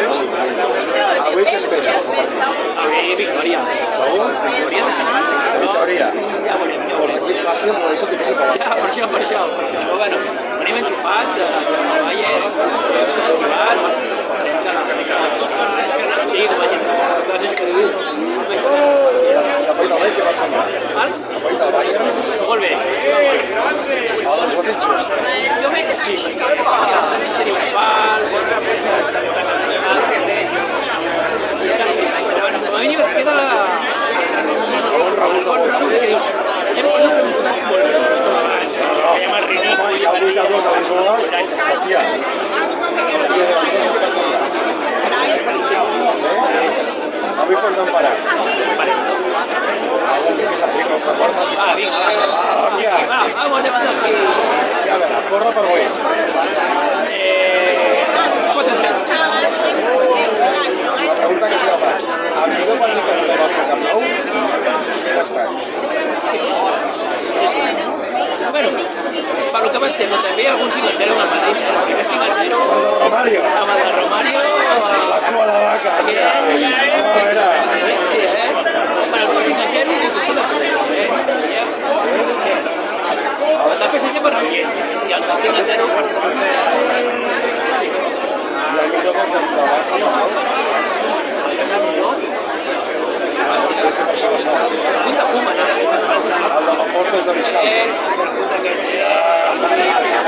Avui què esperes? Avui victòria. Segur? Hauria de ser fàcil. Victòria. Ja veurem. Els equips fàcils no són difícils de Ja, per això. Però bueno, venim enxufats, el Bayern, estem enxufats. Sí, com a gent, coses que dius. I el Feita del Bayern què va semblar? Val? El Feita del Bayern, Molt bé. doncs ho ha dit just. Jo crec que sí, perquè tenia un pal, com a mínim es queda Un rebut de gol. que dius, hem posat un jugat molt bé, fèiem el ridícul. Home, i el 8-2 a l'Isola, hòstia. I el Lewandowski què va semblar? Avui pots emparar. Que si s'aplica el segon, Va, vinga, va. hòstia. Vamos, Lewandowski. Ja a veure, corre per avui. 4-0. La pregunta que se la faig. El millor partit que ha fet el Barça al Camp Nou, quin ha estat? Sí. Bueno, per lo que va ser, però també algun 5-0 amb el Madrid. El primer 5-0 El de Romario. amb el de Romario. La cua de vaca, hòstia. A veure. Sí, Bueno, el 5-0 és potser de possible, El del PSG per l'ambient i el del 5-0 per... I el millor gol del Barça no, no? Sí, per això va ser. Punt de Puma, no? El de la porta és de Biscal. Un d'aquests.